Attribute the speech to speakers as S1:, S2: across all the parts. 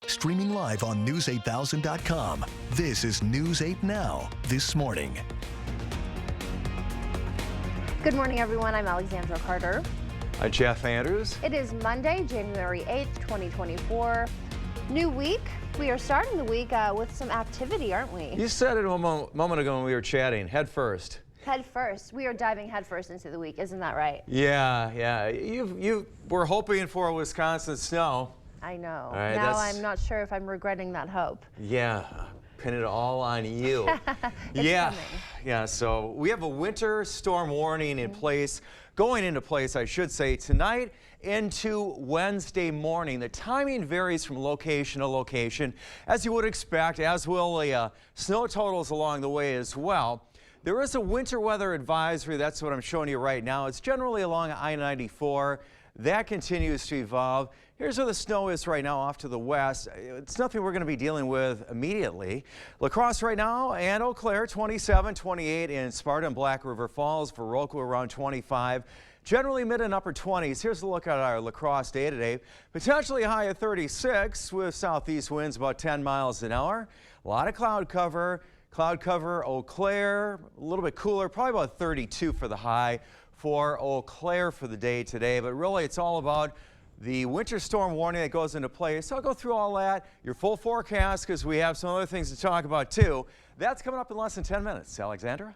S1: Streaming live on News8000.com. This is News 8 Now, This Morning.
S2: Good morning, everyone. I'm Alexandra Carter.
S3: I'm Jeff Andrews.
S2: It is Monday, January 8th, 2024. New week. We are starting the week with some activity, aren't we?
S3: You said it a moment ago when we were chatting, head first.
S2: Head first. We are diving head first into the week. Isn't that right?
S3: Yeah. You were hoping for Wisconsin snow.
S2: I know.
S3: Right,
S2: now I'm not sure if I'm regretting that hope.
S3: Yeah, pin it all on you. Yeah, so we have a winter storm warning in place, going into place, I should say, tonight into Wednesday morning. The timing varies from location to location, as you would expect, as will the snow totals along the way as well. There is a winter weather advisory. That's what I'm showing you right now. It's generally along I-94. That continues to evolve. Here's where the snow is right now off to the west. It's nothing we're going to be dealing with immediately. La Crosse right now and Eau Claire 27, 28 in Sparta and Black River Falls. Viroqua around 25. Generally mid and upper 20s. Here's a look at our La Crosse day today. Potentially a high of 36 with southeast winds about 10 miles an hour. A lot of cloud cover. Cloud cover, Eau Claire, a little bit cooler, probably about 32 for the high for Eau Claire for the day today. But really, it's all about the winter storm warning that goes into place. So I'll go through all that, your full forecast, because we have some other things to talk about too. That's coming up in less than 10 minutes. Alexandra?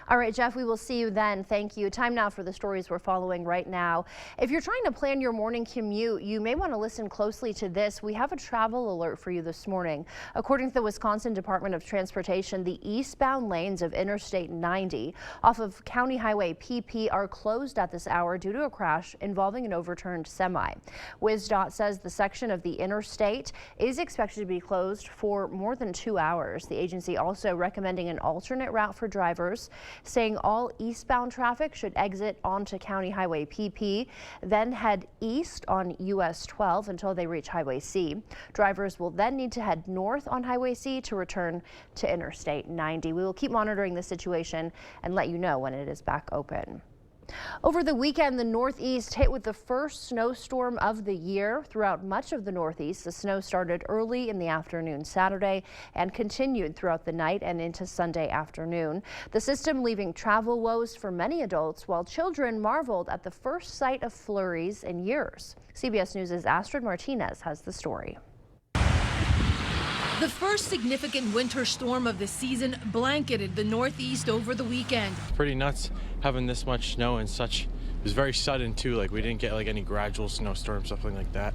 S2: All right, Jeff, we will see you then. Thank you. Time now for the stories we're following right now. If you're trying to plan your morning commute, you may want to listen closely to this. We have a travel alert for you this morning. According to the Wisconsin Department of Transportation, the eastbound lanes of Interstate 90 off of County Highway PP are closed at this hour due to a crash involving an overturned semi. WisDOT says the section of the interstate is expected to be closed for more than 2 hours. The agency also recommending an alternate route for drivers, saying all eastbound traffic should exit onto County Highway PP, then head east on US 12 until they reach Highway C. Drivers will then need to head north on Highway C to return to Interstate 90. We will keep monitoring the situation and let you know when it is back open. Over the weekend, the Northeast hit with the first snowstorm of the year. Throughout much of the Northeast, the snow started early in the afternoon Saturday and continued throughout the night and into Sunday afternoon. The system leaving travel woes for many adults, while children marveled at the first sight of flurries in years. CBS News' Astrid Martinez has the story.
S4: The first significant winter storm of the season blanketed the Northeast over the weekend.
S5: It's pretty nuts having this much snow and such. It was very sudden too, like we didn't get like any gradual snowstorm, something like that.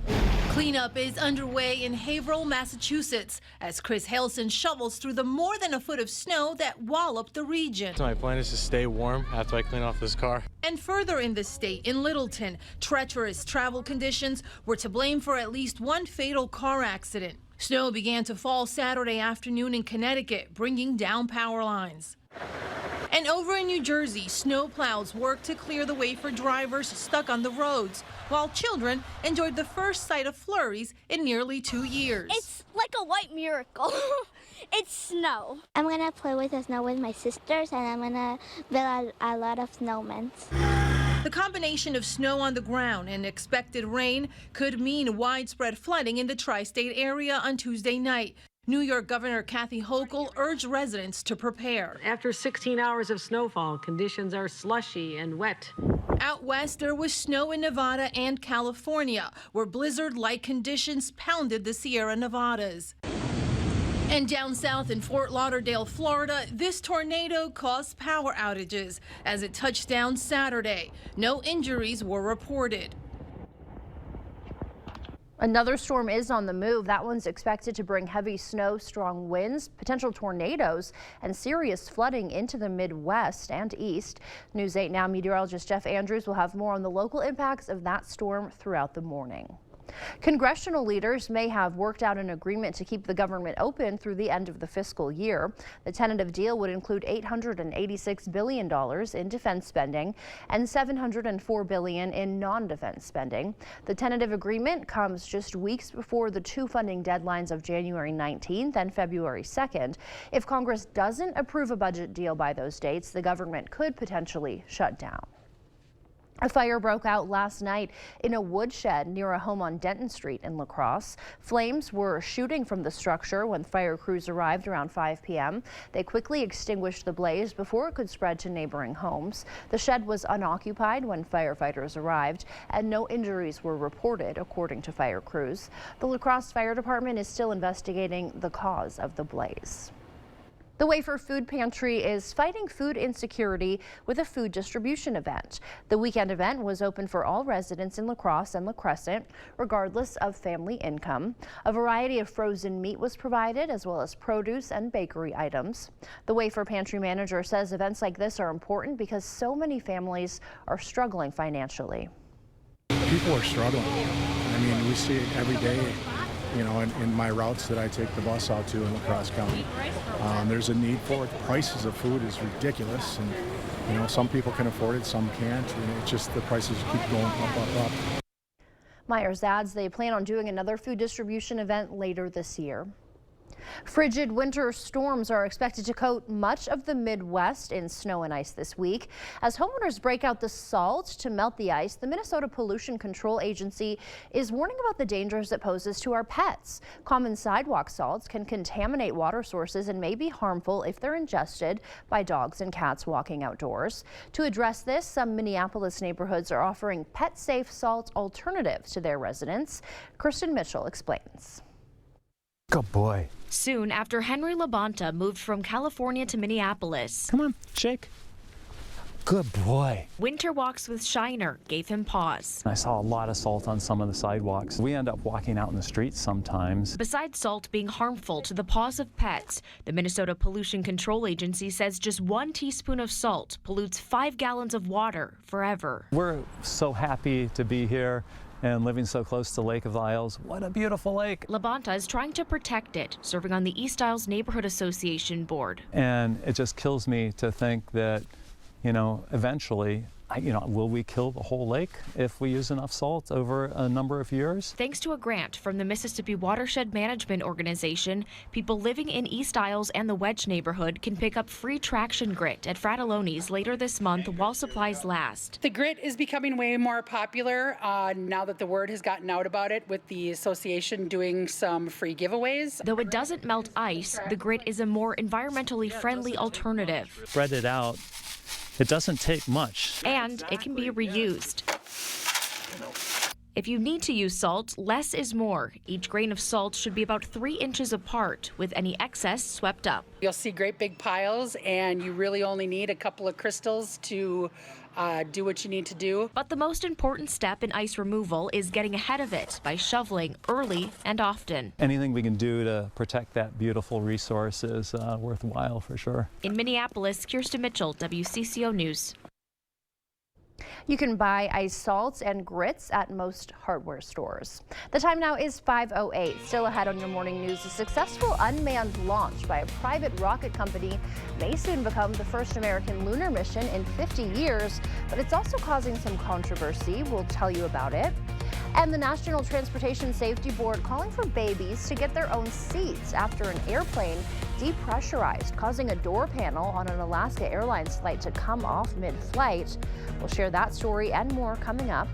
S4: Cleanup is underway in Haverhill, Massachusetts, as Chris Halson shovels through the more than a foot of snow that walloped the region.
S5: So my plan is to stay warm after I clean off this car.
S4: And further in the state, in Littleton, treacherous travel conditions were to blame for at least one fatal car accident. Snow began to fall Saturday afternoon in Connecticut, bringing down power lines. And over in New Jersey, snowplows worked to clear the way for drivers stuck on the roads, while children enjoyed the first sight of flurries in nearly 2 years.
S6: It's like a white miracle. It's snow. I'm going to play with the snow with my sisters, and I'm going to build a lot of snowmen.
S4: The combination of snow on the ground and expected rain could mean widespread flooding in the tri-state area on Tuesday night. New York Governor Kathy Hochul urged residents to prepare.
S7: After 16 hours of snowfall, conditions are slushy and wet.
S4: Out west, there was snow in Nevada and California, where blizzard-like conditions pounded the Sierra Nevadas. And down south in Fort Lauderdale, Florida, this tornado caused power outages as it touched down Saturday. No injuries were reported.
S2: Another storm is on the move. That one's expected to bring heavy snow, strong winds, potential tornadoes, and serious flooding into the Midwest and East. News 8 Now meteorologist Jeff Andrews will have more on the local impacts of that storm throughout the morning. Congressional leaders may have worked out an agreement to keep the government open through the end of the fiscal year. The tentative deal would include $886 billion in defense spending and $704 billion in non-defense spending. The tentative agreement comes just weeks before the two funding deadlines of January 19th and February 2nd. If Congress doesn't approve a budget deal by those dates, the government could potentially shut down. A fire broke out last night in a woodshed near a home on Denton Street in La Crosse. Flames were shooting from the structure when fire crews arrived around 5 p.m. They quickly extinguished the blaze before it could spread to neighboring homes. The shed was unoccupied when firefighters arrived, and no injuries were reported, according to fire crews. The La Crosse Fire Department is still investigating the cause of the blaze. The Wafer Food Pantry is fighting food insecurity with a food distribution event. The weekend event was open for all residents in La Crosse and La Crescent, regardless of family income. A variety of frozen meat was provided, as well as produce and bakery items. The Wafer Pantry manager says events like this are important because so many families are struggling financially.
S8: People are struggling. I mean, we see it every day. You know, in my routes that I take the bus out to in La Crosse County. There's a need for it. The prices of food is ridiculous, and you know, some people can afford it, some can't, and it's just the prices keep going up.
S2: Myers adds they plan on doing another food distribution event later this year. Frigid winter storms are expected to coat much of the Midwest in snow and ice this week. As homeowners break out the salt to melt the ice, the Minnesota Pollution Control Agency is warning about the dangers it poses to our pets. Common sidewalk salts can contaminate water sources and may be harmful if they're ingested by dogs and cats walking outdoors. To address this, some Minneapolis neighborhoods are offering pet-safe salt alternatives to their residents. Kristen Mitchell explains.
S9: Good boy.
S10: Soon after Henry Labonta moved from California to Minneapolis,
S9: Come on, shake. Good boy.
S10: Winter Walks with Shiner gave him pause.
S9: I saw a lot of salt on some of the sidewalks. We end up walking out in the streets sometimes.
S10: Besides salt being harmful to the paws of pets, the Minnesota Pollution Control Agency says just 1 teaspoon of salt pollutes 5 gallons of water forever.
S9: We're so happy to be here and living so close to Lake of the Isles. What a beautiful lake.
S10: Labonta is trying to protect it, serving on the East Isles Neighborhood Association board.
S9: And it just kills me to think that, you know, eventually, will we kill the whole lake if we use enough salt over a number of years?
S10: Thanks to a grant from the Mississippi Watershed Management Organization, people living in East Isles and the Wedge neighborhood can pick up free traction grit at Fratelloni's later this month while supplies last.
S11: The grit is becoming way more popular now that the word has gotten out about it, with the association doing some free giveaways.
S10: Though it doesn't melt ice, the grit is a more environmentally friendly alternative.
S9: Spread it out. It doesn't take much.
S10: And it can be reused. If you need to use salt, less is more. Each grain of salt should be about 3 inches apart, with any excess swept up.
S11: You'll see great big piles, and you really only need a couple of crystals to do what you need to do.
S10: But the most important step in ice removal is getting ahead of it by shoveling early and often.
S9: Anything we can do to protect that beautiful resource is worthwhile for sure.
S10: In Minneapolis, Kirsten Mitchell, WCCO News.
S2: You can buy ice salts and grits at most hardware stores. The time now is 5:08. Still ahead on your morning news, a successful unmanned launch by a private rocket company may soon become the first American lunar mission in 50 years, but it's also causing some controversy. We'll tell you about it. And the National Transportation Safety Board calling for babies to get their own seats after an airplane depressurized, causing a door panel on an Alaska Airlines flight to come off mid-flight. We'll share that story and more coming up.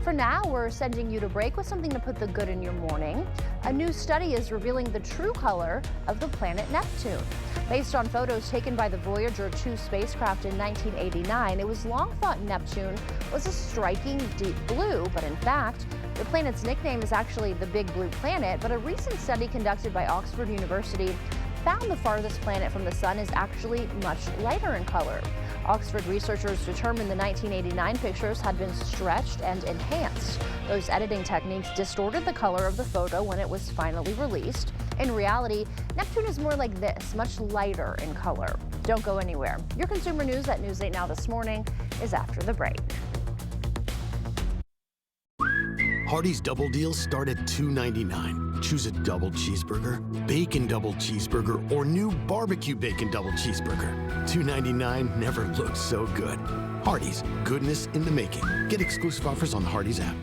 S2: For now, we're sending you to break with something to put the good in your morning. A new study is revealing the true color of the planet Neptune. Based on photos taken by the Voyager 2 spacecraft in 1989, it was long thought Neptune was a striking deep blue, but in fact, the planet's nickname is actually the Big Blue Planet, but a recent study conducted by Oxford University found the farthest planet from the sun is actually much lighter in color. Oxford researchers determined the 1989 pictures had been stretched and enhanced. Those editing techniques distorted the color of the photo when it was finally released. In reality, Neptune is more like this, much lighter in color. Don't go anywhere. Your consumer news at News 8 Now this morning is after the break.
S12: Hardee's double deals start at $2.99. Choose a double cheeseburger, bacon double cheeseburger, or new barbecue bacon double cheeseburger. $2.99 never looked so good. Hardee's, goodness in the making. Get exclusive offers on the Hardee's app.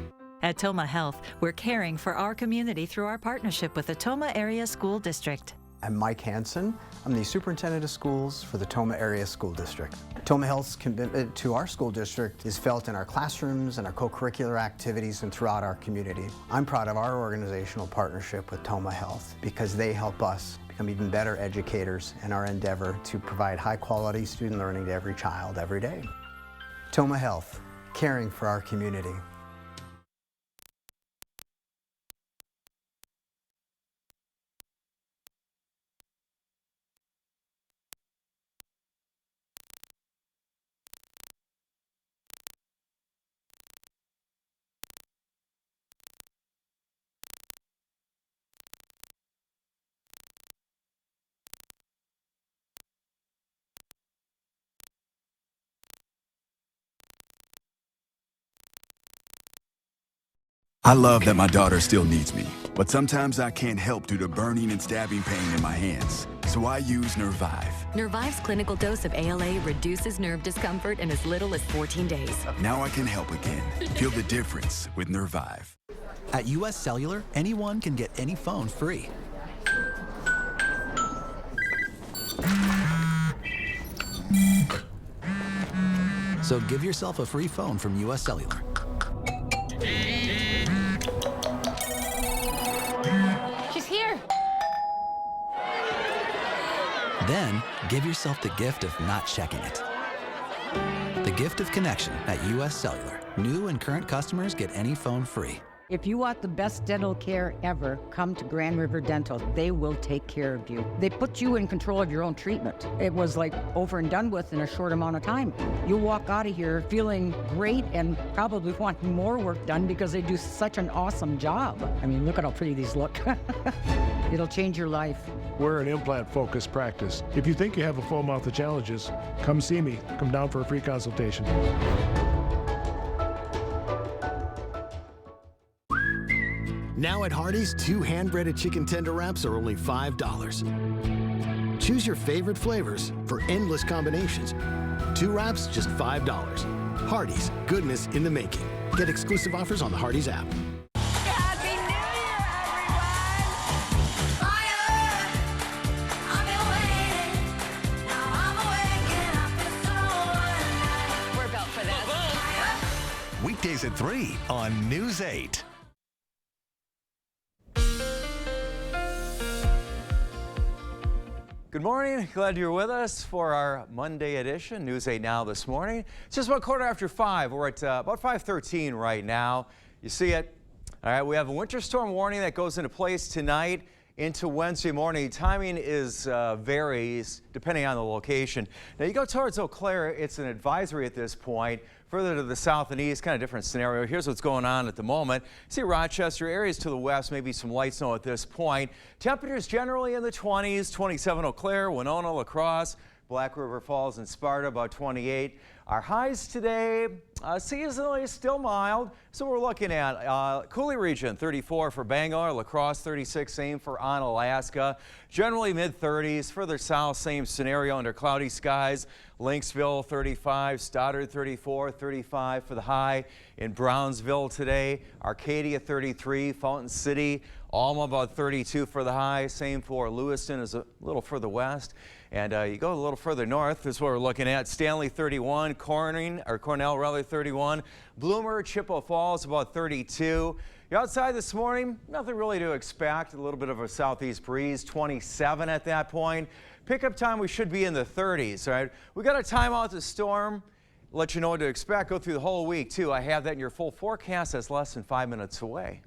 S13: At Toma Health, we're caring for our community through our partnership with the Toma Area School District.
S14: I'm Mike Hansen. I'm the Superintendent of Schools for the Toma Area School District. Toma Health's commitment to our school district is felt in our classrooms and our co-curricular activities and throughout our community. I'm proud of our organizational partnership with Toma Health because they help us become even better educators in our endeavor to provide high-quality student learning to every child every day. Toma Health, caring for our community.
S15: I love that my daughter still needs me, but sometimes I can't help due to burning and stabbing pain in my hands. So I use Nervive.
S16: Nervive's clinical dose of ALA reduces nerve discomfort in as little as 14 days.
S15: Now I can help again. Feel the difference with Nervive.
S1: At US Cellular, anyone can get any phone free. So give yourself a free phone from US Cellular.
S17: She's here.
S1: Then, give yourself the gift of not checking it. The gift of connection at US Cellular. New and current customers get any phone free.
S18: If you want the best dental care ever, come to Grand River Dental. They will take care of you. They put you in control of your own treatment. It was like over and done with in a short amount of time. You'll walk out of here feeling great and probably wanting more work done because they do such an awesome job. I mean, look at how pretty these look. It'll change your life.
S8: We're an implant-focused practice. If you think you have a full mouth of challenges, come see me. Come down for a free consultation.
S12: Now at Hardee's, 2 hand-breaded chicken tender wraps are only $5. Choose your favorite flavors for endless combinations. 2 wraps, just $5. Hardee's, goodness in the making. Get exclusive offers on the Hardee's app.
S17: We're built for this.
S1: Weekdays at 3 on News 8.
S3: Good morning. Glad you're with us for our Monday edition, News 8 Now this morning. It's just about 5:15. We're at about 5:13 right now. You see it? All right, we have a winter storm warning that goes into place tonight into Wednesday morning. Timing is varies depending on the location. Now you go towards Eau Claire, it's an advisory at this point. Further to the south and east, kind of different scenario. Here's what's going on at the moment. See Rochester, areas to the west, maybe some light snow at this point. Temperatures generally in the 20s, 27 Eau Claire, Winona, La Crosse, Black River Falls and Sparta, about 28. Our highs today, seasonally still mild, so we're looking at Coulee region, 34 for Bangor, La Crosse, 36, same for Onalaska. Generally mid-30s. Further south, same scenario under cloudy skies. Lynxville, 35, Stoddard, 34, 35 for the high. In Brownsville today, Arcadia, 33, Fountain City, Alma, about 32 for the high. Same for Lewiston, is a little further west. And you go a little further north, this is what we're looking at. Stanley, 31, Cornell, rather, 31. Bloomer, Chippewa Falls, about 32. You're outside this morning, nothing really to expect. A little bit of a southeast breeze, 27 at that point. Pickup time, we should be in the 30s, all right? We got to time out the storm, let you know what to expect. Go through the whole week, too. I have that in your full forecast. That's less than 5 minutes away.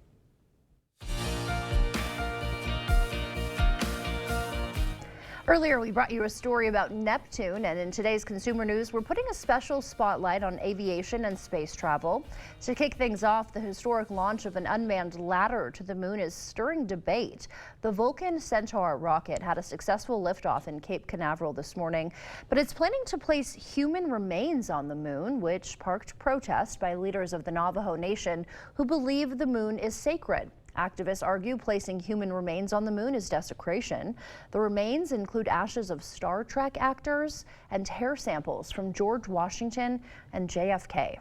S2: Earlier, we brought you a story about Neptune, and in today's Consumer News, we're putting a special spotlight on aviation and space travel. To kick things off, the historic launch of an unmanned ladder to the moon is stirring debate. The Vulcan Centaur rocket had a successful liftoff in Cape Canaveral this morning, but it's planning to place human remains on the moon, which sparked protest by leaders of the Navajo Nation who believe the moon is sacred. Activists argue placing human remains on the moon is desecration. The remains include ashes of Star Trek actors and hair samples from George Washington and JFK.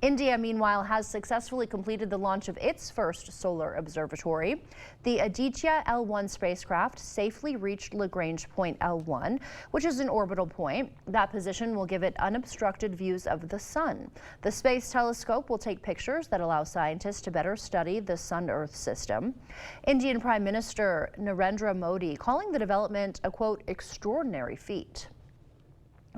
S2: India, meanwhile, has successfully completed the launch of its first solar observatory. The Aditya L1 spacecraft safely reached Lagrange point L1, which is an orbital point. That position will give it unobstructed views of the sun. The space telescope will take pictures that allow scientists to better study the Sun-Earth system. Indian Prime Minister Narendra Modi calling the development a, quote, extraordinary feat.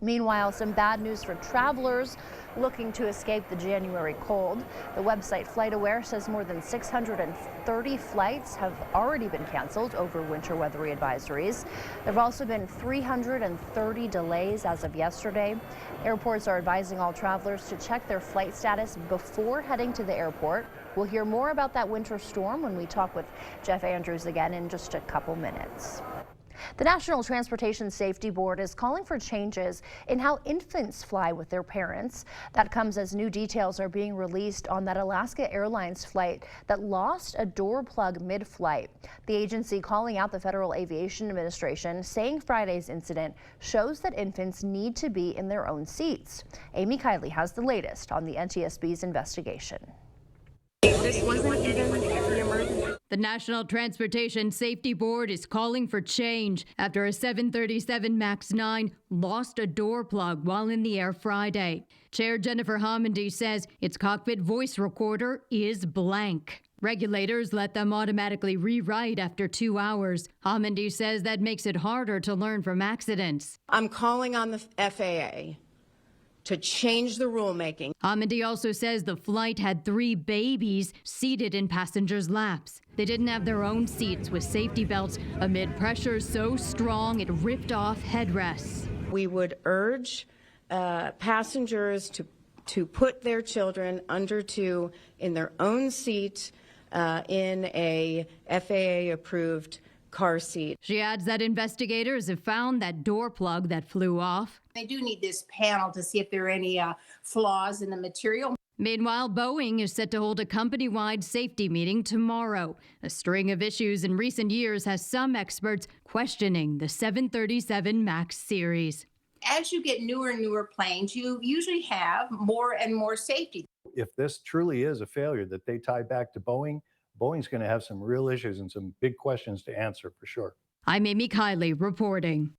S2: Meanwhile, some bad news for travelers looking to escape the January cold. The website FlightAware says more than 630 flights have already been canceled over winter weather advisories. There have also been 330 delays as of yesterday. Airports are advising all travelers to check their flight status before heading to the airport. We'll hear more about that winter storm when we talk with Jeff Andrews again in just a couple minutes. The National Transportation Safety Board is calling for changes in how infants fly with their parents. That comes as new details are being released on that Alaska Airlines flight that lost a door plug mid-flight. The agency calling out the Federal Aviation Administration, saying Friday's incident shows that infants need to be in their own seats. Amy Kiley has the latest on the NTSB's investigation.
S19: This wasn't even the emergency. The National Transportation Safety Board is calling for change after a 737 MAX 9 lost a door plug while in the air Friday. Chair Jennifer Homendy says its cockpit voice recorder is blank. Regulators let them automatically rewrite after 2 hours. Homendy says that makes it harder to learn from accidents.
S20: I'm calling on the FAA to change the rulemaking.
S19: Homendy also says the flight had 3 babies seated in passengers' laps. They didn't have their own seats with safety belts amid pressure so strong it ripped off headrests.
S20: We would urge passengers to put their children under 2 in their own seat in a FAA-approved car seat.
S19: She adds that investigators have found that door plug that flew off.
S21: They do need this panel to see if there are any flaws in the material.
S19: Meanwhile, Boeing is set to hold a company-wide safety meeting tomorrow. A string of issues in recent years has some experts questioning the 737 MAX series.
S21: As you get newer and newer planes, you usually have more and more safety.
S22: If this truly is a failure that they tie back to Boeing, Boeing's going to have some real issues and some big questions to answer for sure.
S19: I'm Amy Kiley reporting.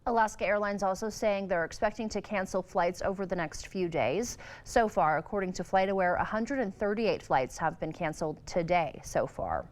S2: Alaska Airlines also saying they're expecting to cancel flights over the next few days. So far, according to FlightAware, 138 flights have been canceled today so far.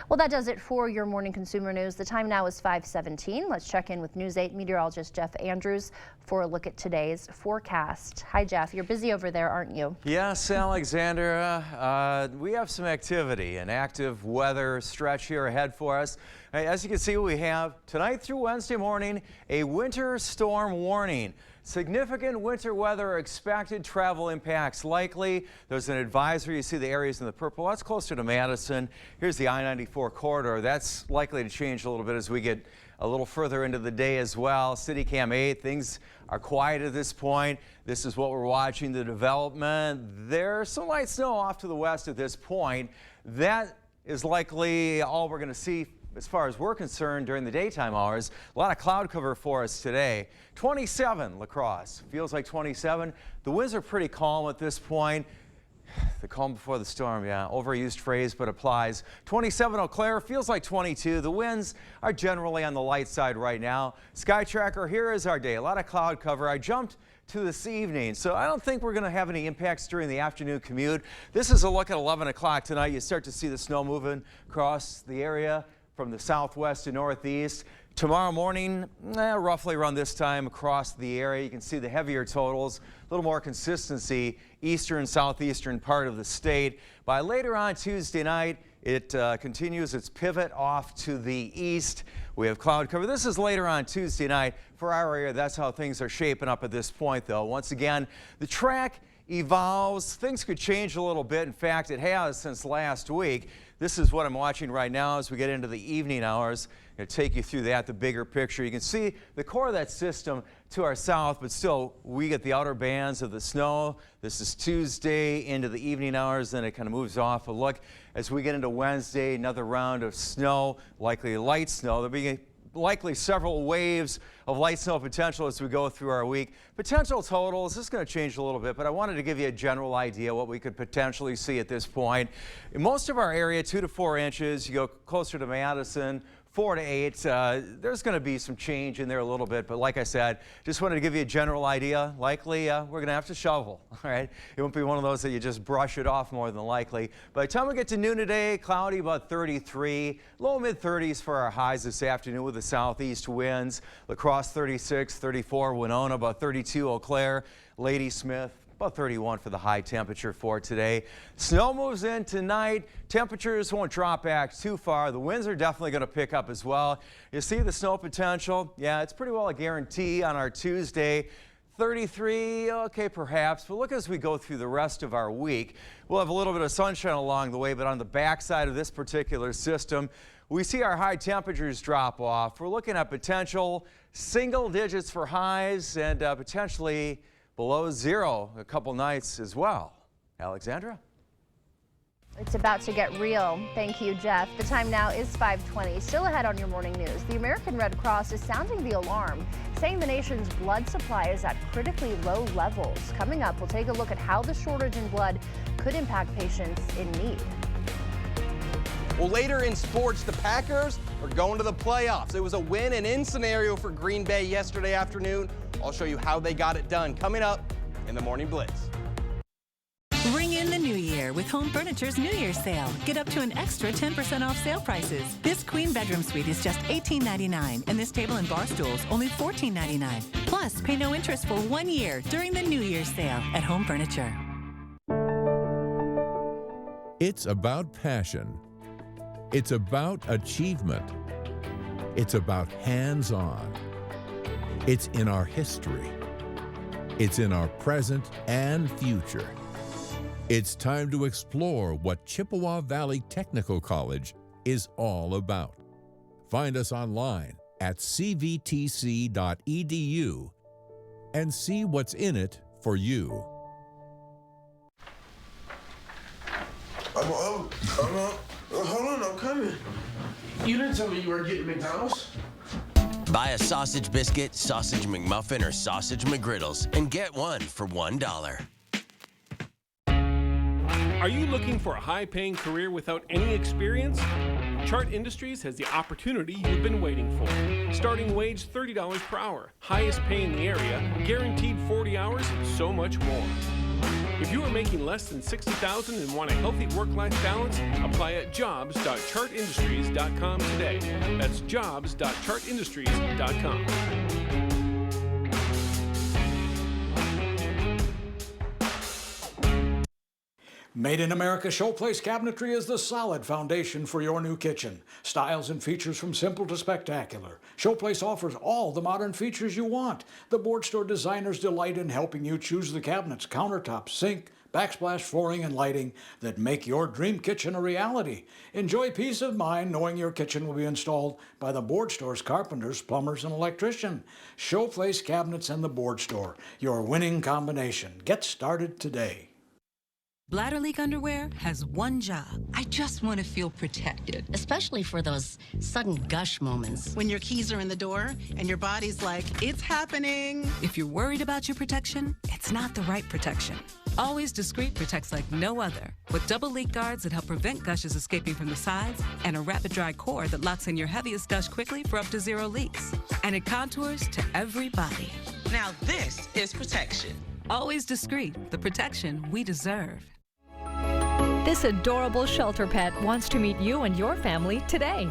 S2: Well, that does it for your morning consumer news. The time now is 5:17. Let's check in with News 8 meteorologist Jeff Andrews for a look at today's forecast. Hi, Jeff. You're busy over there, aren't you?
S3: Yes, Alexandra. We have some activity, an active weather stretch here ahead for us. As you can see, we have tonight through Wednesday morning a winter storm warning. Significant winter weather expected, travel impacts likely. There's an advisory. You see the areas in the purple. That's closer to Madison. Here's the I-94 corridor. That's likely to change a little bit as we get a little further into the day as well. CityCam 8, things are quiet at this point. This is what we're watching, the development. There's some light snow off to the west at this point. That is likely all we're going to see as far as we're concerned during the daytime hours. A lot of cloud cover for us today. 27 La Crosse, feels like 27. The winds are pretty calm at this point. The calm before the storm, yeah, overused phrase, but applies. 27 Eau Claire, feels like 22. The winds are generally on the light side right now. Sky Tracker, here is our day. A lot of cloud cover. I jumped to this evening, so I don't think we're going to have any impacts during the afternoon commute. This is a look at 11 o'clock tonight. You start to see the snow moving across the area from the southwest to northeast. Tomorrow morning, roughly around this time across the area, you can see the heavier totals, a little more consistency, eastern, southeastern part of the state. By later on Tuesday night, it continues its pivot off to the east. We have cloud cover. This is later on Tuesday night. For our area, that's how things are shaping up at this point, though. Once again, the track evolves. Things could change a little bit. In fact, it has since last week. This is what I'm watching right now as we get into the evening hours. I'm going to take you through that, the bigger picture. You can see the core of that system to our south, but still we get the outer bands of the snow. This is Tuesday into the evening hours, then it kind of moves off a look. As we get into Wednesday, another round of snow, likely light snow. There'll be likely several waves of light snow potential as we go through our week. Potential totals, this is going to change a little bit, but I wanted to give you a general idea what we could potentially see at this point. In most of our area, 2 to 4 inches. You go closer to Madison, 4 to 8. There's going to be some change in there a little bit, but like I said, just wanted to give you a general idea. Likely, we're going to have to shovel, all right? It won't be one of those that you just brush it off more than likely. By the time we get to noon today, cloudy, about 33, low mid-30s for our highs this afternoon with the southeast winds. La Crosse 36, 34, Winona about 32, Eau Claire, Ladysmith about 31 for the high temperature for today. Snow moves in tonight. Temperatures won't drop back too far. The winds are definitely going to pick up as well. You see the snow potential? Yeah, it's pretty well a guarantee on our Tuesday. 33, okay, perhaps, but look as we go through the rest of our week. We'll have a little bit of sunshine along the way, but on the backside of this particular system, we see our high temperatures drop off. We're looking at potential single digits for highs and potentially below 0 a couple nights as well. Alexandra?
S2: It's about to get real. Thank you, Jeff. The time now is 5:20. Still ahead on your morning news. The American Red Cross is sounding the alarm, saying the nation's blood supply is at critically low levels. Coming up, we'll take a look at how the shortage in blood could impact patients in need.
S5: Well, later in sports, the Packers are going to the playoffs. It was a win and in scenario for Green Bay yesterday afternoon. I'll show you how they got it done coming up in the Morning Blitz.
S6: Ring in the new year with Home Furniture's New Year's sale. Get up to an extra 10% off sale prices. This queen bedroom suite is just $18.99, and this table and bar stools only $14.99. Plus, pay no interest for 1 year during the New Year's sale at Home Furniture.
S23: It's about passion. It's about achievement. It's about hands-on. It's in our history. It's in our present and future. It's time to explore what Chippewa Valley Technical College is all about. Find us online at cvtc.edu and see what's in it for you.
S24: Hold on, I'm coming. You didn't tell me you were getting McDonald's.
S25: Buy a sausage biscuit, sausage McMuffin, or sausage McGriddles and get one for $1.
S26: Are you looking for a high-paying career without any experience? Chart Industries has the opportunity you've been waiting for. Starting wage $30 per hour, highest pay in the area, guaranteed 40 hours, and so much more. If you are making less than $60,000 and want a healthy work-life balance, apply at jobs.chartindustries.com today. That's jobs.chartindustries.com.
S27: Made in America Showplace Cabinetry is the solid foundation for your new kitchen. Styles and features from simple to spectacular. Showplace offers all the modern features you want. The board store designers delight in helping you choose the cabinets, countertops, sink, backsplash flooring, and lighting that make your dream kitchen a reality. Enjoy peace of mind knowing your kitchen will be installed by the board store's carpenters, plumbers, and electrician. Showplace Cabinets and the board store, your winning combination. Get started today.
S28: Bladder leak underwear has one job. I just want to feel protected.
S29: Especially for those sudden gush moments.
S28: When your keys are in the door and your body's like, it's happening. If you're worried about your protection, it's not the right protection. Always Discreet protects like no other. With double leak guards that help prevent gushes escaping from the sides and a rapid dry core that locks in your heaviest gush quickly for up to 0 leaks. And it contours to every body. Now this is protection. Always Discreet, the protection we deserve.
S30: This adorable shelter pet wants to meet you and your family today.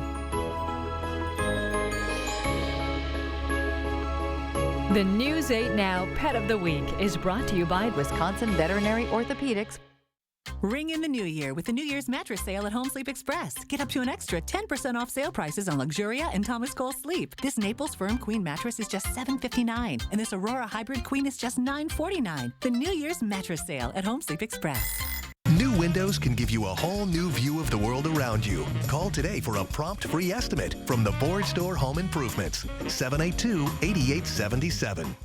S30: The News 8 Now Pet of the Week is brought to you by Wisconsin Veterinary Orthopedics.
S6: Ring in the new year with the New Year's mattress sale at Home Sleep Express. Get up to an extra 10% off sale prices on Luxuria and Thomas Cole Sleep. This Naples Firm Queen mattress is just $7.59, and this Aurora Hybrid Queen is just $9.49. The New Year's mattress sale at Home Sleep Express.
S31: New windows can give you a whole new view of the world around you. Call today for a prompt free estimate from the Board Store Home Improvements, 782-8877.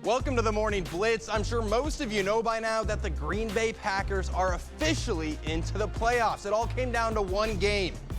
S5: Welcome to the Morning Blitz. I'm sure most of you know by now that the Green Bay Packers are officially into the playoffs. It all came down to one game.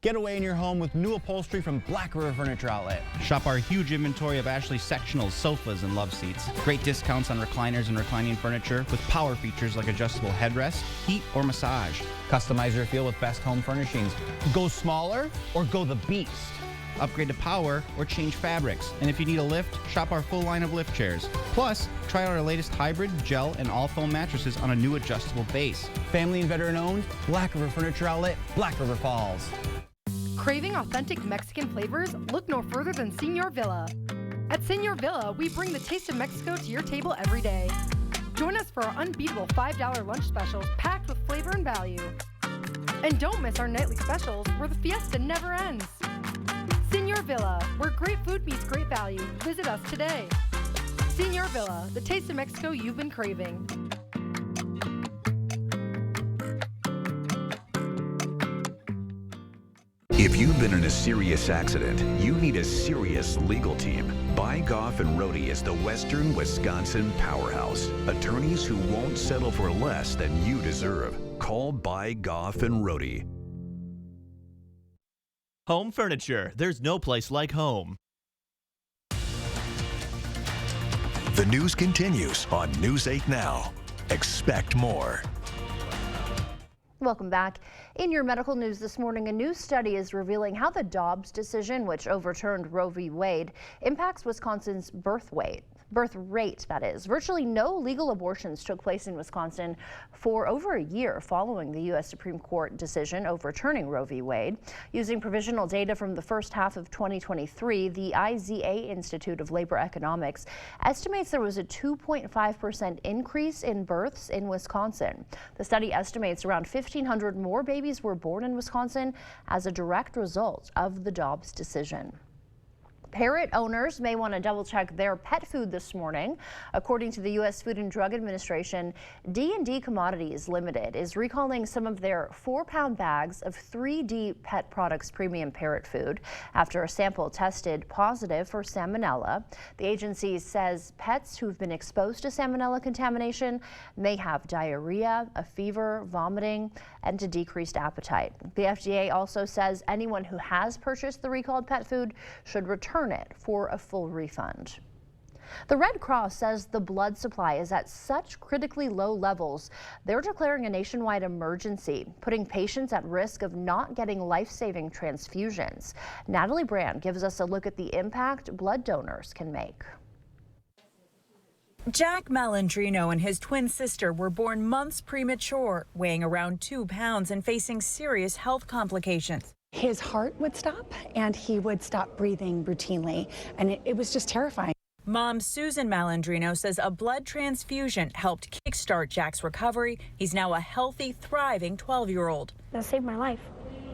S1: Get away in your home with new upholstery from Black River Furniture Outlet. Shop our huge inventory of Ashley sectionals, sofas, and love seats. Great discounts on recliners and reclining furniture with power features like adjustable headrest, heat, or massage. Customize your feel with Best Home Furnishings. Go smaller or go the beast. Upgrade to power or change fabrics. And if you need a lift, shop our full line of lift chairs. Plus, try out our latest hybrid, gel, and all foam mattresses on a new adjustable base. Family and veteran owned, Black River Furniture Outlet, Black River Falls.
S2: Craving authentic Mexican flavors? Look no further than Señor Villa. At Señor Villa, we bring the taste of Mexico to your table every day. Join us for our unbeatable $5 lunch specials packed with flavor and value. And don't miss our nightly specials where the fiesta never ends. Señor Villa, where great food meets great value. Visit us today. Señor Villa, the taste of Mexico you've been craving.
S3: If you've been in a serious accident, you need a serious legal team. By Goff and Rohde is the Western Wisconsin powerhouse. Attorneys who won't settle for less than you deserve. Call By Goff and Rohde.
S12: Home furniture. There's no place like home.
S31: The news continues on News 8 Now. Expect more.
S17: Welcome back. In your medical news this morning, a new study is revealing how the Dobbs decision, which overturned Roe v. Wade, impacts Wisconsin's birth rate, that is. Virtually no legal abortions took place in Wisconsin for over a year following the U.S. Supreme Court decision overturning Roe v. Wade. Using provisional data from the first half of 2023, the IZA Institute of Labor Economics estimates there was a 2.5% increase in births in Wisconsin. The study estimates around 1,500 more babies were born in Wisconsin as a direct result of the Dobbs decision. Parrot owners may want to double check their pet food this morning. According to the U.S. Food and Drug Administration, D&D Commodities Limited is recalling some of their 4-pound bags of 3D Pet Products premium parrot food after a sample tested positive for salmonella. The agency says pets who've been exposed to salmonella contamination may have diarrhea, a fever, vomiting, and a decreased appetite. The FDA also says anyone who has purchased the recalled pet food should return it for a full refund. The Red Cross says the blood supply is at such critically low levels, they're declaring a nationwide emergency, putting patients at risk of not getting life-saving transfusions. Natalie Brand gives us a look at the impact blood donors can make.
S18: Jack Malandrino and his twin sister were born months premature, weighing around 2 pounds and facing serious health complications.
S19: His heart would stop and he would stop breathing routinely, and it was just terrifying.
S18: Mom Susan Malandrino says a blood transfusion helped kickstart Jack's recovery. He's now a healthy, thriving 12-year-old.
S20: That saved my life,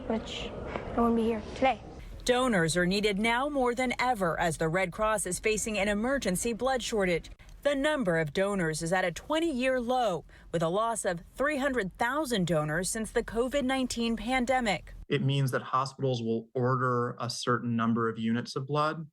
S20: which I wouldn't be here today.
S18: Donors are needed now more than ever as the Red Cross is facing an emergency blood shortage. The number of donors is at a 20-year low, with a loss of 300,000 donors since the COVID-19 pandemic.
S21: It means that hospitals will order a certain number of units of blood,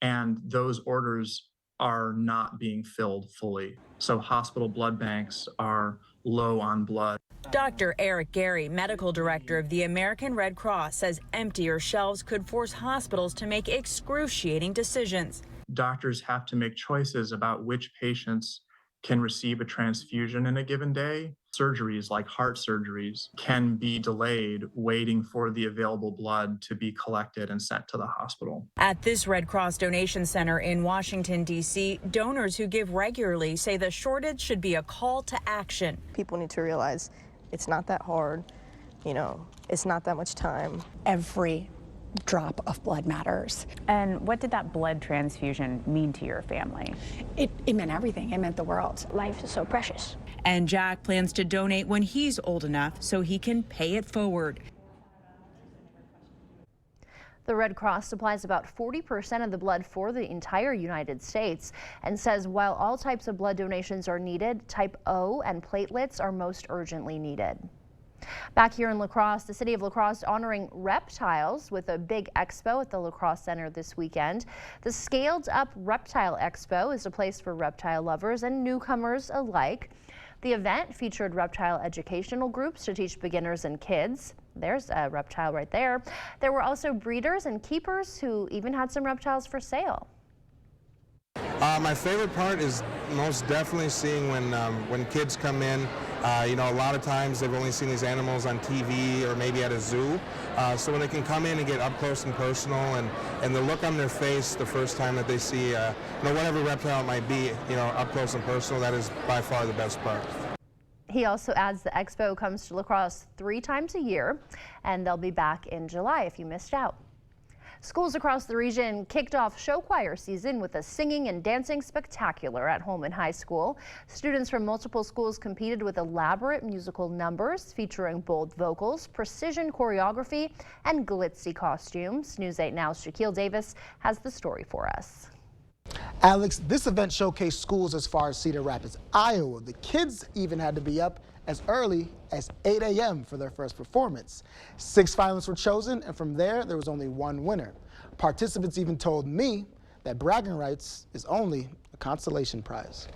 S21: and those orders are not being filled fully. So hospital blood banks are low on blood.
S18: Dr. Eric Gary, medical director of the American Red Cross, says emptier shelves could force hospitals to make excruciating decisions.
S21: Doctors have to make choices about which patients can receive a transfusion in a given day. Surgeries like heart surgeries can be delayed waiting for the available blood to be collected and sent to the hospital.
S18: At this Red Cross donation center in Washington, D.C., donors who give regularly say the shortage should be a call to action.
S22: People need to realize it's not that hard, it's not that much time.
S19: Every drop of blood matters.
S23: And what did that blood transfusion mean to your family?
S19: It meant everything. It meant the world.
S20: Life is so precious.
S18: And Jack plans to donate when he's old enough so he can pay it forward.
S17: The Red Cross supplies about 40% of the blood for the entire United States and says while all types of blood donations are needed, type O and platelets are most urgently needed. Back here in La Crosse, the city of La Crosse honoring reptiles with a big expo at the La Crosse Center this weekend. The Scaled Up Reptile Expo is a place for reptile lovers and newcomers alike. The event featured reptile educational groups to teach beginners and kids. There's a reptile right there. There were also breeders and keepers who even had some reptiles for sale.
S4: My favorite part is most definitely seeing when kids come in. You know, a lot of times they've only seen these animals on TV or maybe at a zoo. So when they can come in and get up close and personal, and the look on their face the first time that they see, you know, whatever reptile it might be, you know, up close and personal, that is by far the best part.
S17: He also adds the expo comes to La Crosse 3 times a year, and they'll be back in July if you missed out. Schools across the region kicked off show choir season with a singing and dancing spectacular at Holman High School. Students from multiple schools competed with elaborate musical numbers featuring bold vocals, precision choreography, and glitzy costumes. News 8 Now's Shaquille Davis has the story for us.
S5: Alex, this event showcased schools as far as Cedar Rapids, Iowa. The kids even had to be up as early as 8 a.m. for their first performance. 6 finalists were chosen, and from there was only 1 winner. Participants even told me that bragging rights is only a consolation prize.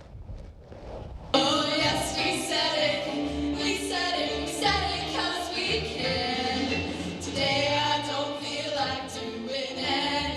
S6: Oh yes, we said it, we said it, we said it 'cause we can. Today I don't feel like doing anything.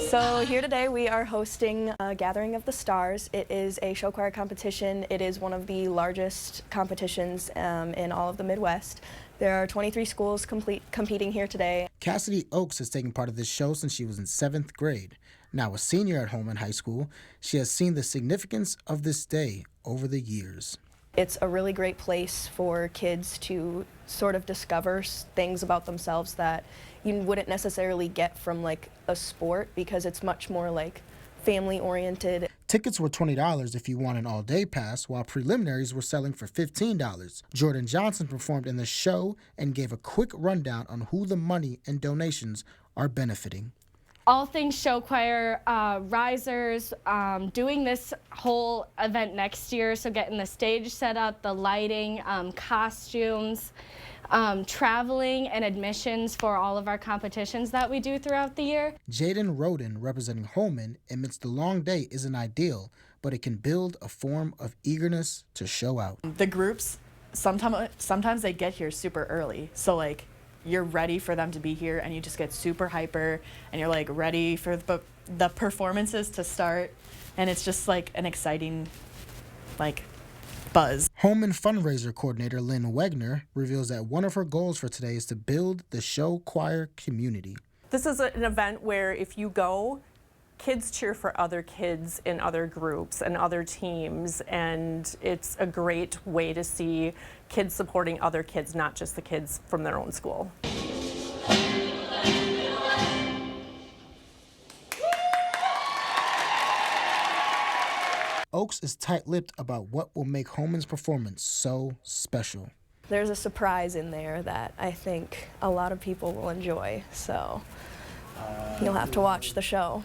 S7: So here today we are hosting a Gathering of the Stars. It is a show choir competition. It is one of the largest competitions in all of the Midwest. There are 23 schools competing here today.
S5: Cassidy Oaks has taken part of this show since she was in 7th grade. Now a senior at Holman High School, she has seen the significance of this day over the years.
S7: It's a really great place for kids to sort of discover things about themselves that you wouldn't necessarily get from like a sport, because it's much more like family oriented.
S5: Tickets were $20 if you want an all-day pass, while preliminaries were selling for $15. Jordan Johnson performed in the show and gave a quick rundown on who the money and donations are benefiting.
S31: All things show choir, risers, doing this whole event next year, so getting the stage set up, the lighting, costumes, traveling and admissions for all of our competitions that we do throughout the year.
S5: Jaden Roden, representing Holman, admits the long day isn't ideal, but it can build a form of eagerness to show out.
S24: The groups, sometimes they get here super early, so like you're ready for them to be here and you just get super hyper and you're like ready for the performances to start, and it's just like an exciting like buzz.
S5: Holman fundraiser coordinator Lynn Wegner reveals that one of her goals for today is to build the show choir community.
S25: This is an event where if you go, kids cheer for other kids in other groups and other teams, and it's a great way to see kids supporting other kids, not just the kids from their own school.
S5: Oaks is tight-lipped about what will make Holman's performance so special.
S7: There's a surprise in there that I think a lot of people will enjoy, so you'll have to watch the show.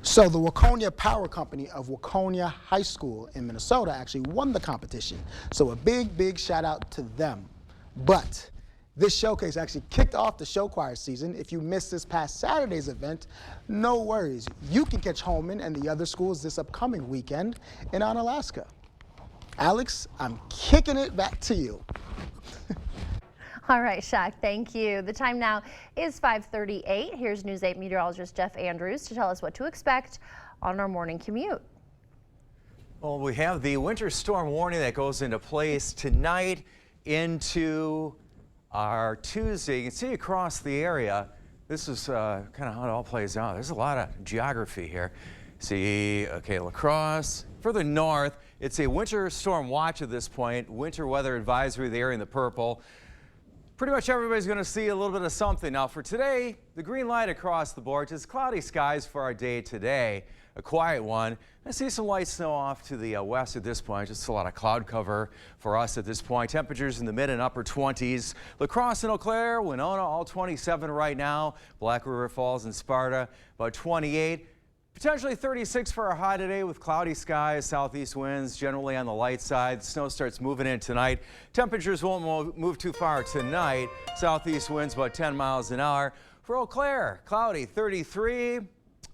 S5: So the Waconia Power Company of Waconia High School in Minnesota actually won the competition. So a big shout out to them. But this showcase actually kicked off the show choir season. If you missed this past Saturday's event, no worries. You can catch Holman and the other schools this upcoming weekend in Onalaska. Alex, I'm kicking it back to you.
S17: All right, Shaq, thank you. The time now is 5:38. Here's News 8 meteorologist Jeff Andrews to tell us what to expect on our morning commute.
S26: Well, we have the winter storm warning that goes into place tonight into our Tuesday. You can see across the area, this is kind of how it all plays out. There's a lot of geography here. See, okay, La Crosse. Further north, it's a winter storm watch at this point. Winter weather advisory there in the purple. Pretty much everybody's going to see a little bit of something. Now for today, the green light across the board, just cloudy skies for our day today. A quiet one. I see some light snow off to the west at this point. Just a lot of cloud cover for us at this point. Temperatures in the mid and upper 20s. La Crosse and Eau Claire, Winona, all 27 right now. Black River Falls and Sparta, about 28. Potentially 36 for our high today with cloudy skies, southeast winds generally on the light side. Snow starts moving in tonight. Temperatures won't move too far tonight. Southeast winds about 10 miles an hour. For Eau Claire, cloudy 33,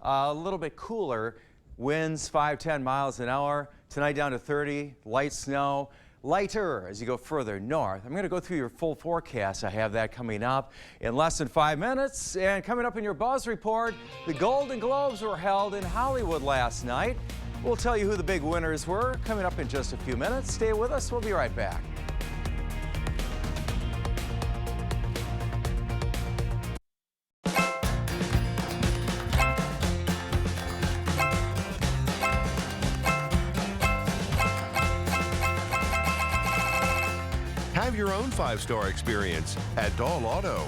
S26: a little bit cooler. Winds 5-10 miles an hour. Tonight down to 30, light snow. lighter as you go further north. I'm going to go through your full forecast. I have that coming up in less than 5 minutes. And coming up in your Buzz Report, the Golden Globes were held in Hollywood last night. We'll tell you who the big winners were coming up in just a few minutes. Stay with us. We'll be right back.
S8: Have your own 5-star experience at Dahl Auto.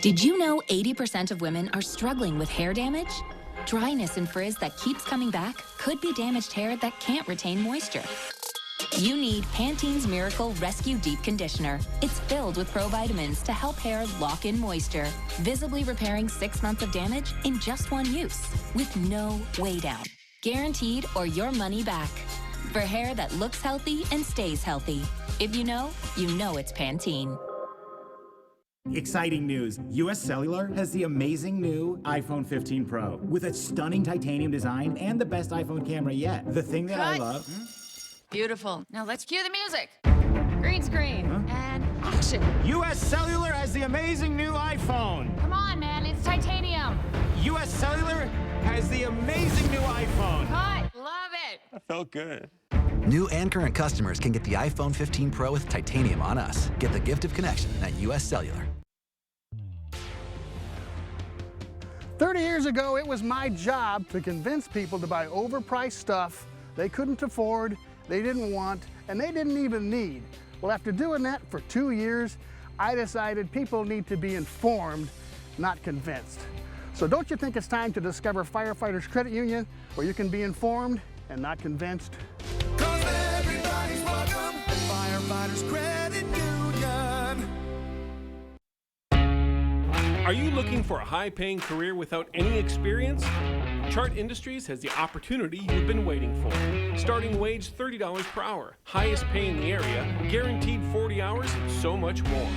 S9: Did you know 80% of women are struggling with hair damage? Dryness and frizz that keeps coming back could be damaged hair that can't retain moisture. You need Pantene's Miracle Rescue Deep Conditioner. It's filled with provitamins to help hair lock in moisture, visibly repairing 6 months of damage in just one use, with no way down. Guaranteed or your money back. For hair that looks healthy and stays healthy. If you know it's Pantene.
S10: Exciting news. US Cellular has the amazing new iPhone 15 Pro with a stunning titanium design and the best iPhone camera yet. The thing that I love...
S11: Beautiful. Now let's cue the music. Green screen. And action.
S10: US Cellular has the amazing new iPhone.
S11: Come on, man. It's titanium.
S10: US Cellular has the amazing new iPhone.
S11: Cut. Love it.
S10: That felt good.
S13: New and current customers can get the iPhone 15 Pro with titanium on us. Get the gift of connection at US Cellular.
S14: 30 years ago, it was my job to convince people to buy overpriced stuff they couldn't afford, they didn't want, and they didn't even need. Well, after doing that for 2 years, I decided people need to be informed, not convinced. So don't you think it's time to discover Firefighters Credit Union, where you can be informed and not convinced?
S15: 'Cause everybody's welcome at Firefighters Credit Union.
S31: Are you looking for a high-paying career without any experience? Chart Industries has the opportunity you've been waiting for. Starting wage $30 per hour, highest pay in the area, guaranteed 40 hours, and so much more.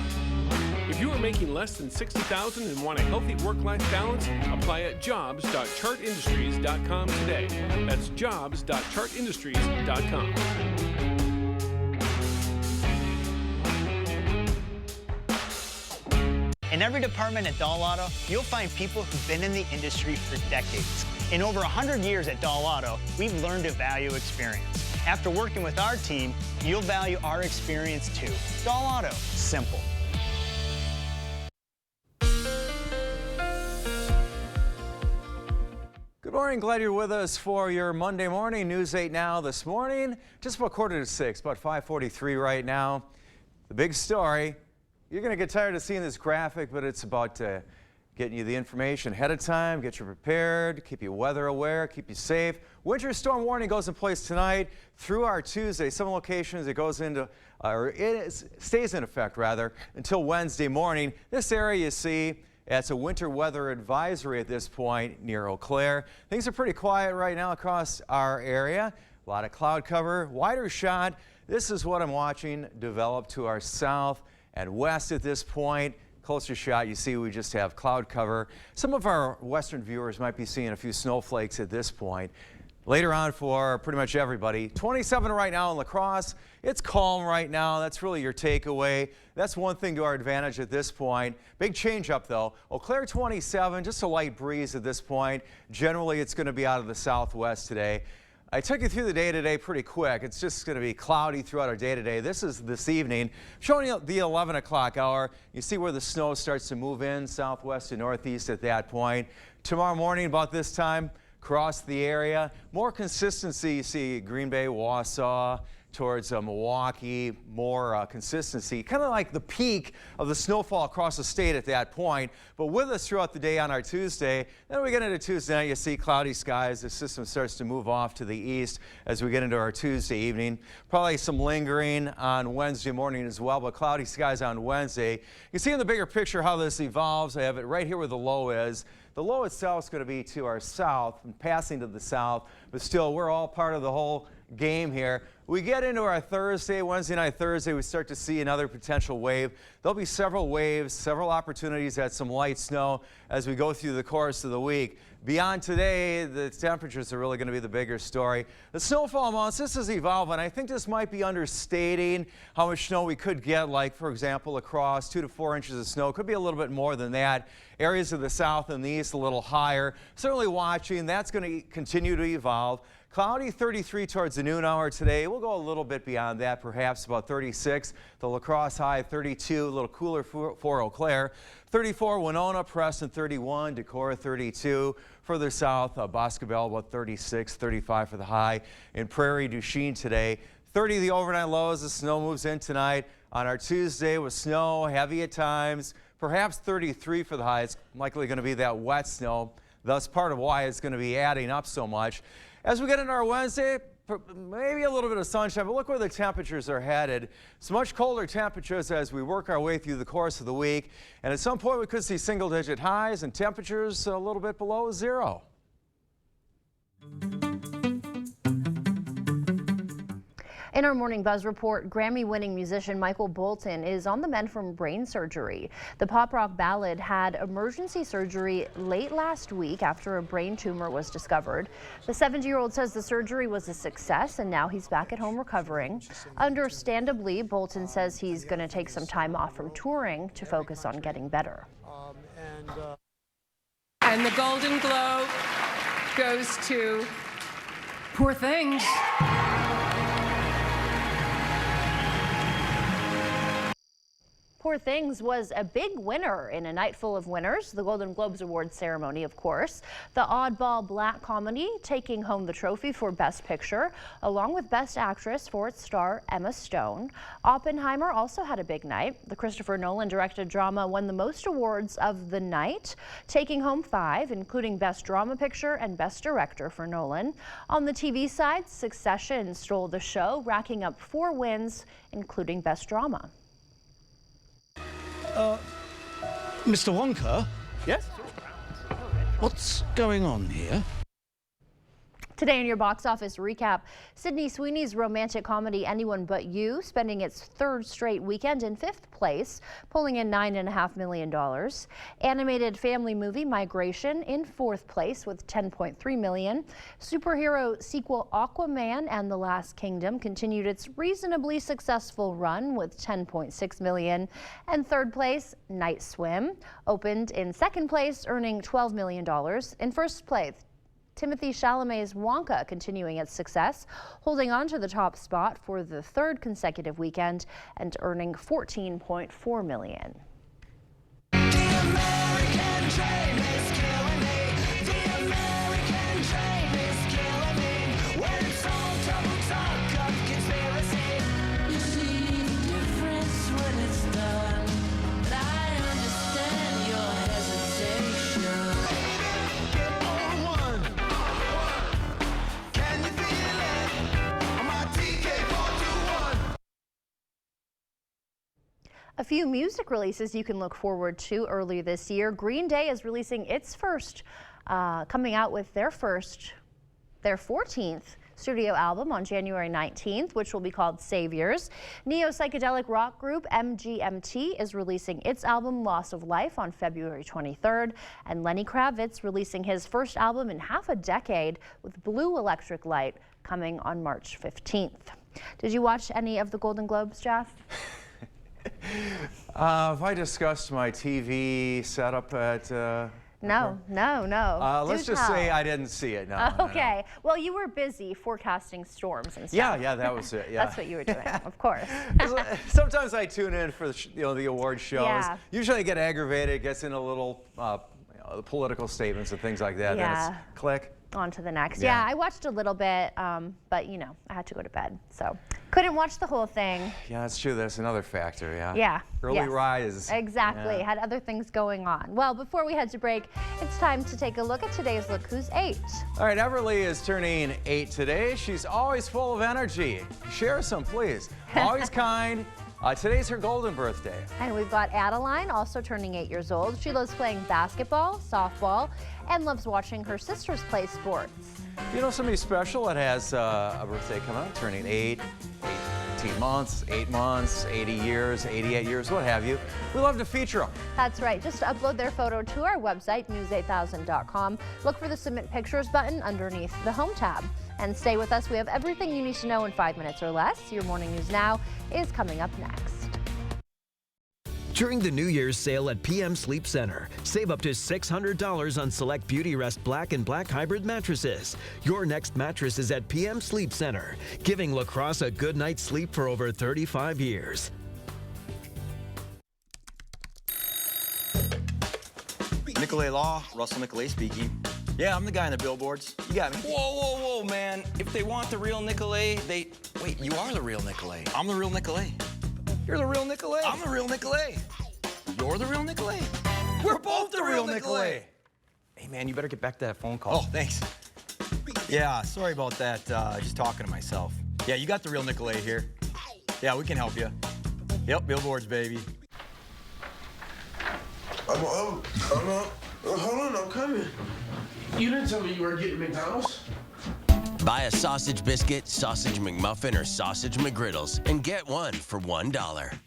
S31: If you are making less than $60,000 and want a healthy work-life balance, apply at jobs.chartindustries.com today. That's jobs.chartindustries.com.
S27: In every department at Dahl Auto, you'll find people who've been in the industry for decades. In over 100 years at Dahl Auto, we've learned to value experience. After working with our team, you'll value our experience too. Dahl Auto, simple.
S26: Good morning, glad you're with us for your Monday morning News 8 Now this morning. Just about 5:45, about 5:43 right now. The big story. You're going to get tired of seeing this graphic, but it's about getting you the information ahead of time, get you prepared, keep you weather aware, keep you safe. Winter storm warning goes in place tonight through our Tuesday. Some locations it goes into, stays in effect rather, until Wednesday morning. This area you see, it's a winter weather advisory at this point near Eau Claire. Things are pretty quiet right now across our area. A lot of cloud cover, wider shot. This is what I'm watching develop to our south and west at this point. Closer shot, you see we just have cloud cover. Some of our western viewers might be seeing a few snowflakes at this point. Later on for pretty much everybody, 27 right now in La Crosse. It's calm right now. That's really your takeaway. That's one thing to our advantage at this point. Big change up though. Eau Claire 27, just a light breeze at this point. Generally, it's going to be out of the southwest today. I took you through the day today pretty quick. It's just going to be cloudy throughout our day today. This is this evening, showing you the 11 o'clock hour. You see where the snow starts to move in, southwest to northeast at that point. Tomorrow morning about this time, across the area, more consistency. You see Green Bay, Wausau, towards Milwaukee, more consistency, kind of like the peak of the snowfall across the state at that point. But with us throughout the day on our Tuesday, then we get into Tuesday night, you see cloudy skies. The system starts to move off to the east as we get into our Tuesday evening. Probably some lingering on Wednesday morning as well, but cloudy skies on Wednesday. You can see in the bigger picture how this evolves. I have it right here where the low is. The low itself is going to be to our south and passing to the south, but still we're all part of the whole game here. We get into our Thursday, Wednesday night, Thursday, we start to see another potential wave. There'll be several waves, several opportunities at some light snow as we go through the course of the week. Beyond today, the temperatures are really going to be the bigger story. The snowfall amounts, this is evolving. I think this might be understating how much snow we could get, like, for example, across 2 to 4 inches of snow. Could be a little bit more than that. Areas of the south and the east a little higher. Certainly watching, that's going to continue to evolve. Cloudy 33 towards the noon hour today. We'll go a little bit beyond that, perhaps about 36. The La Crosse high 32, a little cooler for Eau Claire. 34 Winona, Preston 31, Decorah 32. Further south, Boscobel about 36, 35 for the high. In Prairie du Chien today, 30 the overnight lows. The snow moves in tonight on our Tuesday with snow, heavy at times. Perhaps 33 for the high. It's likely going to be that wet snow. Thus part of why it's going to be adding up so much. As we get into our Wednesday, maybe a little bit of sunshine, but look where the temperatures are headed. It's much colder temperatures as we work our way through the course of the week. And at some point, we could see single-digit highs and temperatures a little bit below zero.
S17: In our Morning Buzz report, Grammy-winning musician Michael Bolton is on the mend from brain surgery. The pop rock ballad had emergency surgery late last week after a brain tumor was discovered. The 70-year-old says the surgery was a success and now he's back at home recovering. Understandably, Bolton says he's going to take some time off from touring to focus on getting better.
S1: And the Golden Globe goes to Poor Things.
S17: Poor Things was a big winner in a night full of winners, the Golden Globes Awards ceremony, of course. The oddball black comedy taking home the trophy for Best Picture, along with Best Actress for its star Emma Stone. Oppenheimer also had a big night. The Christopher Nolan-directed drama won the most awards of the night, taking home 5, including Best Drama Picture and Best Director for Nolan. On the TV side, Succession stole the show, racking up 4 wins, including Best Drama.
S2: Mr. Wonka?
S26: Yes?
S2: What's going on here?
S17: Today in your box office recap, Sydney Sweeney's romantic comedy Anyone But You spending its 3rd straight weekend in 5th place, pulling in $9.5 million. Animated family movie Migration in 4th place with $10.3 million. Superhero sequel Aquaman and the Last Kingdom continued its reasonably successful run with $10.6 million. And 3rd place, Night Swim, opened in 2nd place, earning $12 million. In 1st place, Timothée Chalamet's Wonka continuing its success, holding on to the top spot for the 3rd consecutive weekend and earning $14.4 million. A few music releases you can look forward to earlier this year. Green Day is releasing its first, coming out with their 14th studio album on January 19th, which will be called Saviors. Neo-psychedelic rock group MGMT is releasing its album Loss of Life on February 23rd, and Lenny Kravitz releasing his first album in half a decade with Blue Electric Light coming on March 15th. Did you watch any of the Golden Globes, Jeff?
S26: Have I discussed my TV setup at...
S17: No.
S26: Let's just say I didn't see it. No,
S17: okay.
S26: No.
S17: Well, you were busy forecasting storms and stuff.
S26: Yeah, that was it. Yeah.
S17: That's what you were doing, of course.
S26: Sometimes I tune in for the award shows.
S17: Yeah.
S26: Usually I get aggravated, gets into little the political statements and things like that.
S17: Yeah.
S26: And it's click.
S17: On to the next. Yeah, I watched a little bit, but I had to go to bed. So Couldn't watch the whole thing.
S26: Yeah, that's true. That's another factor, yeah.
S17: Yeah.
S26: Early
S17: yes.
S26: rise.
S17: Exactly.
S26: Yeah.
S17: Had other things going on. Well, before we head to break, it's time to take a look at today's Look Who's 8.
S26: All right, Everly is turning 8 today. She's always full of energy. Share some, please. Always kind. Today's her golden birthday.
S17: And we've got Adeline, also turning 8 years old. She loves playing basketball, softball, and loves watching her sisters play sports.
S26: You know somebody special that has a birthday coming up, turning 8, 18 months, 8 months, 80 years, 88 years, what have you. We love to feature them.
S17: That's right. Just upload their photo to our website, news8000.com. Look for the Submit Pictures button underneath the Home tab. And stay with us. We have everything you need to know in 5 minutes or less. Your Morning News Now is coming up next.
S3: During the New Year's sale at PM Sleep Center, save up to $600 on select Beautyrest Black and Black Hybrid mattresses. Your next mattress is at PM Sleep Center, giving La Crosse a good night's sleep for over 35 years.
S12: Nicolay Law, Russell Nicolay speaking. Yeah, I'm the guy on the billboards. You got me.
S16: Whoa, whoa, whoa, man. If they want the real Nicolay, Wait, you are the real Nicolay.
S12: I'm the real Nicolay.
S16: You're the real Nicolay.
S12: I'm the real Nicolay.
S16: You're the real Nicolay.
S12: We're both the real Nicolay.
S16: Hey, man, you better get back to that phone call.
S12: Oh, thanks. Yeah, sorry about that. Just talking to myself. Yeah, you got the real Nicolay here. Yeah, we can help you. Yep, billboards, baby.
S19: Hold on, I'm coming. You didn't tell me you were getting McDonald's.
S20: Buy a sausage biscuit, sausage McMuffin, or sausage McGriddles and get one for $1.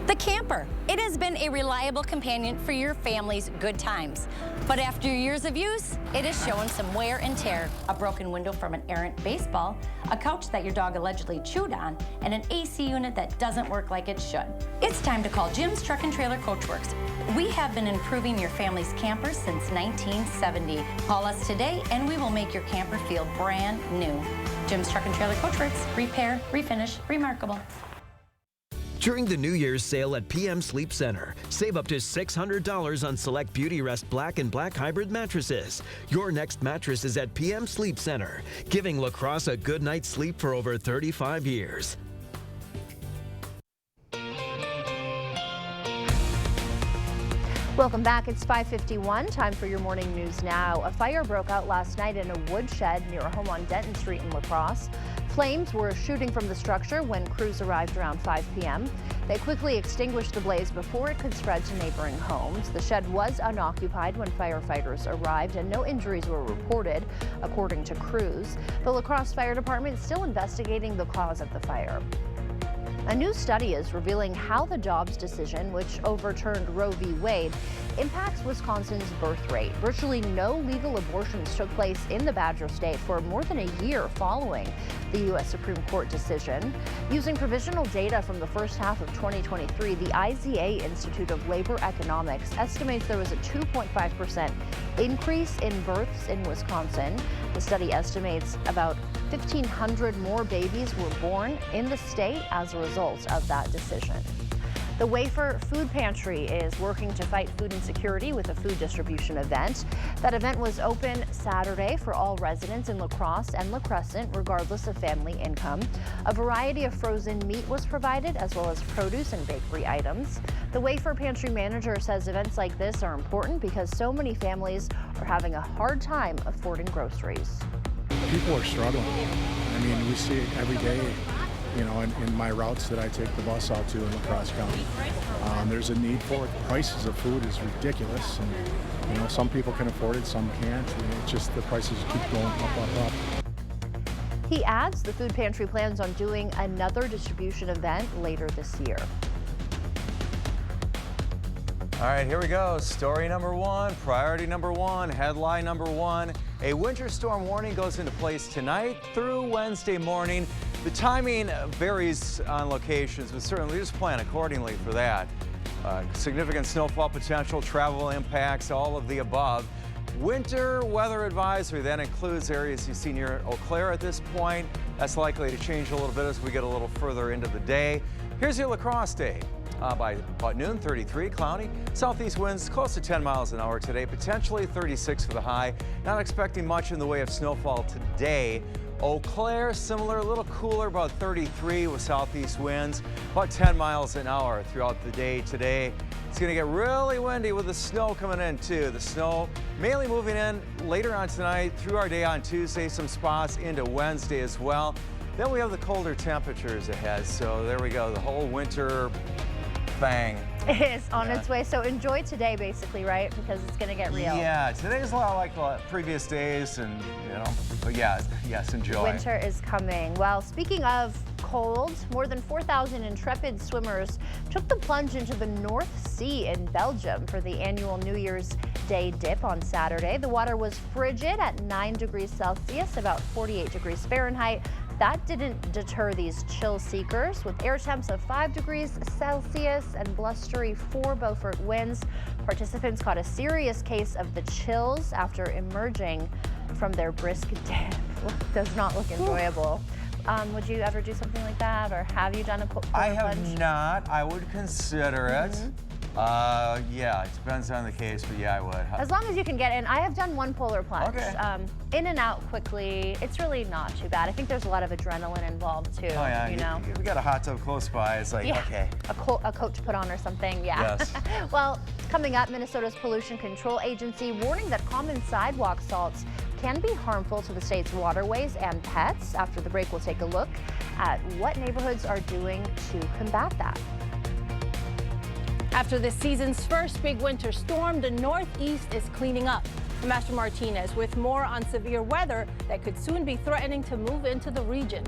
S21: The camper. It has been a reliable companion for your family's good times. But after years of use, it has shown some wear and tear. A broken window from an errant baseball, a couch that your dog allegedly chewed on, and an AC unit that doesn't work like it should. It's time to call Jim's Truck and Trailer Coachworks. We have been improving your family's camper since 1970. Call us today and we will make your camper feel brand new. Jim's Truck and Trailer Coachworks. Repair, refinish, remarkable.
S3: During the New Year's sale at PM Sleep Center, save up to $600 on select Beautyrest Black and Black Hybrid mattresses. Your next mattress is at PM Sleep Center, giving La Crosse a good night's sleep for over 35 years.
S17: Welcome back. It's 5:51. Time for your Morning News Now. A fire broke out last night in a woodshed near a home on Denton Street in La Crosse. Flames were shooting from the structure when crews arrived around 5 p.m. They quickly extinguished the blaze before it could spread to neighboring homes. The shed was unoccupied when firefighters arrived, and no injuries were reported, according to crews. The La Crosse Fire Department is still investigating the cause of the fire. A new study is revealing how the Dobbs decision, which overturned Roe v. Wade, impacts Wisconsin's birth rate. Virtually no legal abortions took place in the Badger State for more than a year following the U.S. Supreme Court decision. Using provisional data from the first half of 2023, the IZA Institute of Labor Economics estimates there was a 2.5% increase in births in Wisconsin. The study estimates about 1,500 more babies were born in the state as a result of that decision. The Wafer Food Pantry is working to fight food insecurity with a food distribution event. That event was open Saturday for all residents in La Crosse and La Crescent, regardless of family income. A variety of frozen meat was provided, as well as produce and bakery items. The Wafer Pantry manager says events like this are important because so many families are having a hard time affording groceries.
S31: People are struggling. I mean, we see it every day. You know, in my routes that I take the bus out to in La Crosse County. There's a need for it. The prices of food is ridiculous. And, you know, some people can afford it, some can't. And it's just the prices keep going up.
S17: He adds the food pantry plans on doing another distribution event later this year.
S26: All right, here we go. Story number one, priority number one, headline number one. A winter storm warning goes into place tonight through Wednesday morning. The timing varies on locations, but certainly just plan accordingly for that. Significant snowfall potential, travel impacts, all of the above. Winter weather advisory then includes areas you see near Eau Claire at this point. That's likely to change a little bit as we get a little further into the day. Here's your La Crosse day. By about noon, 33, cloudy. Southeast winds close to 10 miles an hour today, potentially 36 for the high. Not expecting much in the way of snowfall today. Eau Claire, similar, a little cooler, about 33 with southeast winds, about 10 miles an hour throughout the day today. It's going to get really windy with the snow coming in too. The snow mainly moving in later on tonight through our day on Tuesday, some spots into Wednesday as well. Then we have the colder temperatures ahead. So there we go, the whole winter thing
S17: is on its way. So enjoy today, basically, right? Because it's going to get real.
S26: Yeah, today's a lot like the previous days, and but yeah, yes, enjoy.
S17: Winter is coming. Well, speaking of cold, more than 4,000 intrepid swimmers took the plunge into the North Sea in Belgium for the annual New Year's Day dip on Saturday. The water was frigid at 9 degrees Celsius, about 48 degrees Fahrenheit. That didn't deter these chill seekers. With air temps of 5 degrees Celsius and blustery 4 Beaufort winds, participants caught a serious case of the chills after emerging from their brisk dip. Does not look enjoyable. Would you ever do something like that, or have you done a polar plunge?
S26: I have not. I would consider it. Yeah, it depends on the case, but yeah, I would.
S17: As long as you can get in. I have done one polar plunge.
S26: Okay.
S17: In and out quickly. It's really not too bad. I think there's a lot of adrenaline involved too.
S26: Oh yeah,
S17: you know.
S26: We got a hot tub close by. It's like,
S17: yeah.
S26: Okay.
S17: A coat to put on or something, yeah.
S26: Yes.
S17: Well, coming up, Minnesota's Pollution Control Agency warning that common sidewalk salts can be harmful to the state's waterways and pets. After the break, we'll take a look at what neighborhoods are doing to combat that.
S4: After this season's first big winter storm, the Northeast is cleaning up. Master Martinez with more on severe weather that could soon be threatening to move into the region.